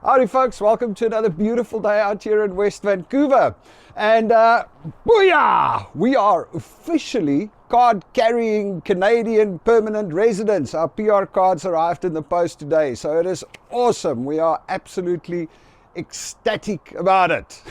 Howdy folks, welcome to another beautiful day out here in West Vancouver. And booyah! We are officially card-carrying Canadian permanent residents. Our PR cards arrived in the post today, so it is awesome. We are absolutely ecstatic about it.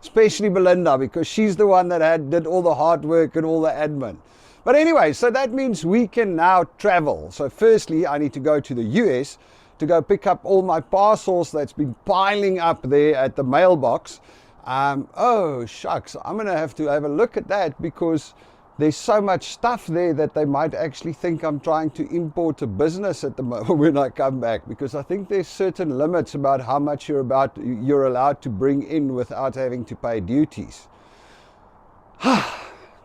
Especially Belinda, because she's the one that did all the hard work and all the admin. But anyway, so that means we can now travel. So firstly, I need to go to the US to go pick up all my parcels that's been piling up there at the mailbox. Oh shucks, I'm going to have a look at that, because there's so much stuff there that they might actually think I'm trying to import a business at the moment when I come back, because I think there's certain limits about how much you're allowed to bring in without having to pay duties.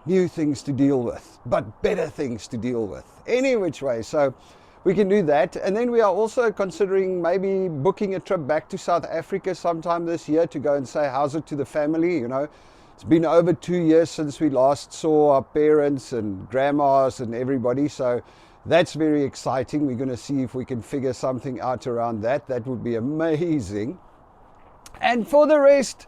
New things to deal with, but better things to deal with. Any which way, so we can do that. And then we are also considering maybe booking a trip back to South Africa sometime this year to go and say how's it to the family. You know, it's been over 2 years since we last saw our parents and grandmas and everybody, so that's very exciting. We're going to see if we can figure something out around that. That would be amazing. And for the rest,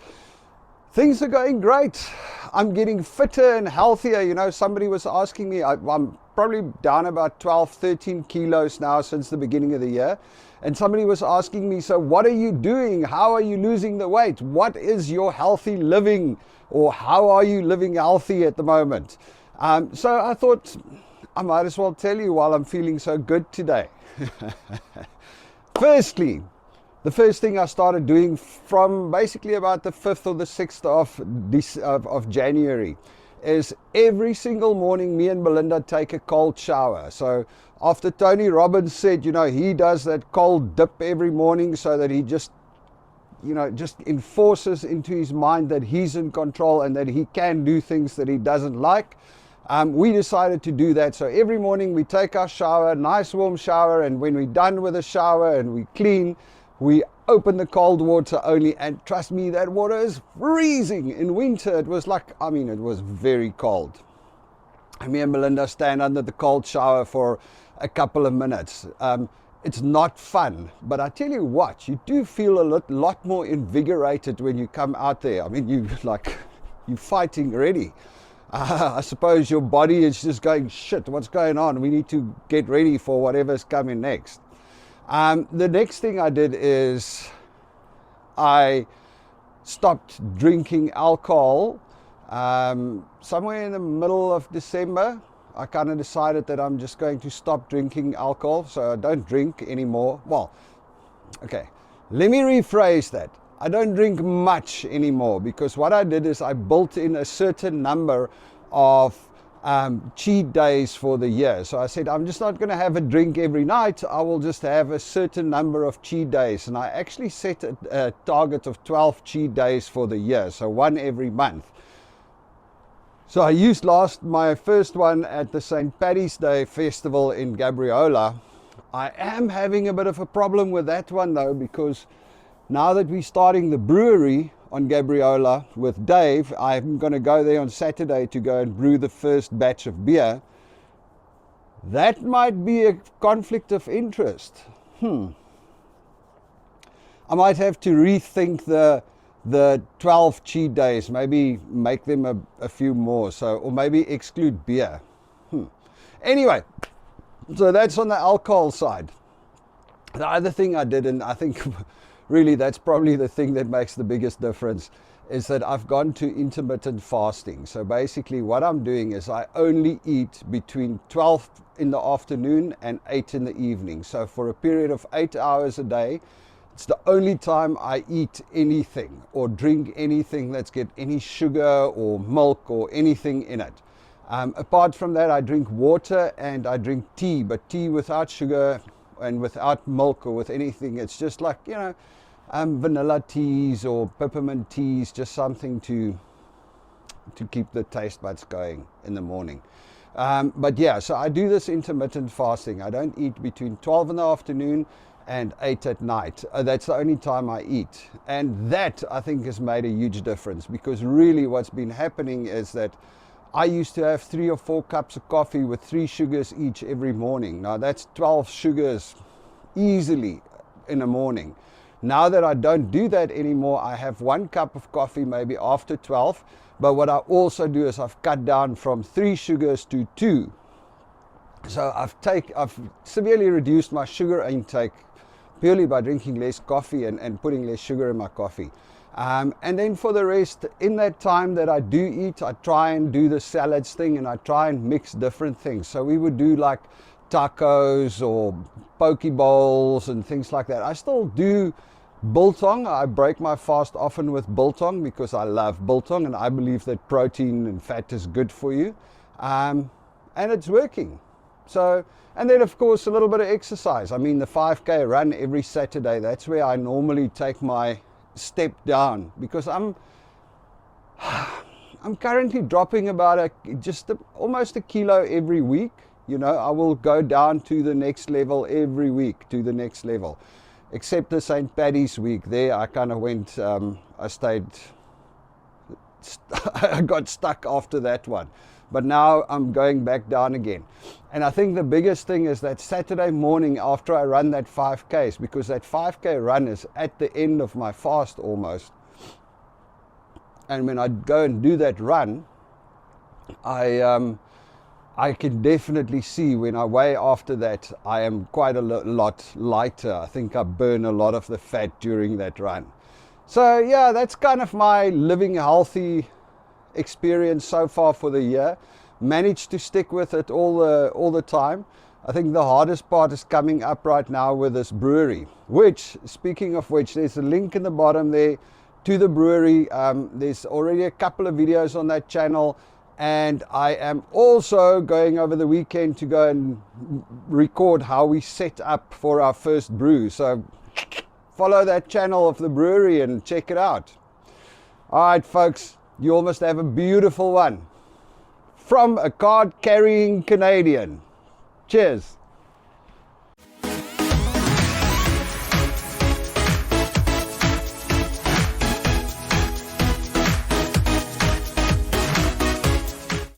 things are going great. I'm getting fitter and healthier. You know, somebody was asking me, I'm probably down about 12, 13 kilos now since the beginning of the year. And somebody was asking me, so what are you doing? How are you losing the weight? What is your healthy living? Or how are you living healthy at the moment? So I thought I might as well tell you while I'm feeling so good today. Firstly, the first thing I started doing from basically about the 5th or the 6th of January is every single morning me and Belinda take a cold shower. So after Tony Robbins said, you know, he does that cold dip every morning so that he just enforces into his mind that he's in control and that he can do things that he doesn't like. We decided to do that. So every morning we take our shower, nice warm shower, and when we're done with the shower and we clean, we open the cold water only, and trust me, that water is freezing. In winter, it was like, it was very cold. And me and Belinda stand under the cold shower for a couple of minutes. It's not fun, but I tell you what, you do feel a lot more invigorated when you come out there. You're fighting already. I suppose your body is just going, shit, what's going on? We need to get ready for whatever's coming next. The next thing I did is I stopped drinking alcohol somewhere in the middle of December. I kind of decided that I'm just going to stop drinking alcohol, so I don't drink anymore. Well, okay, let me rephrase that. I don't drink much anymore, because what I did is I built in a certain number of cheat days for the year. So I said, I'm just not going to have a drink every night. I will just have a certain number of cheat days. And I actually set a target of 12 cheat days for the year, so one every month. So I used my first one at the St. Paddy's Day festival in Gabriola. I am having a bit of a problem with that one though, because now that we're starting the brewery on Gabriola with Dave, I'm going to go there on Saturday to go and brew the first batch of beer. That might be a conflict of interest. I might have to rethink the 12 cheat days, maybe make them a few more, or maybe exclude beer. Anyway, so that's on the alcohol side. The other thing I did, and I think really that's probably the thing that makes the biggest difference, is that I've gone to intermittent fasting. So basically what I'm doing is I only eat between 12 in the afternoon and 8 in the evening. So for a period of 8 hours a day, it's the only time I eat anything or drink anything that's got any sugar or milk or anything in it. Apart from that, I drink water and I drink tea, but tea without sugar and without milk or with anything. It's just like, vanilla teas or peppermint teas, just something to keep the taste buds going in the morning. But yeah, so I do this intermittent fasting. I don't eat between 12 in the afternoon and 8 at night. That's the only time I eat. And that, I think, has made a huge difference, because really what's been happening is that I used to have 3 or 4 cups of coffee with 3 sugars each every morning. Now that's 12 sugars easily in the morning. Now that I don't do that anymore, I have 1 cup of coffee maybe after 12. But what I also do is I've cut down from 3 sugars to 2. So I've severely reduced my sugar intake purely by drinking less coffee and putting less sugar in my coffee. And then for the rest, in that time that I do eat, I try and do the salads thing, and I try and mix different things. So we would do like tacos or poke bowls and things like that. I still do biltong. I break my fast often with biltong because I love biltong and I believe that protein and fat is good for you. And it's working. So, and then of course a little bit of exercise. I mean, the 5K run every Saturday, that's where I normally take my step down, because I'm currently dropping about almost a kilo every week. You know, I will go down to the next level every week, to the next level, except the St. Paddy's week. There I kind of went, I got stuck after that one. But now I'm going back down again. And I think the biggest thing is that Saturday morning after I run that 5Ks, because that 5K run is at the end of my fast almost. And when I go and do that run, I can definitely see when I weigh after that, I am quite a lot lighter. I think I burn a lot of the fat during that run. So yeah, that's kind of my living healthy experience so far for the year. Managed to stick with it all the time. I think the hardest part is coming up right now with this brewery, which, speaking of which, there's a link in the bottom there to the brewery. There's already a couple of videos on that channel, and I am also going over the weekend to go and record how we set up for our first brew. So follow that channel of the brewery and check it out. All right, folks, you all must have a beautiful one. From a card-carrying Canadian. Cheers.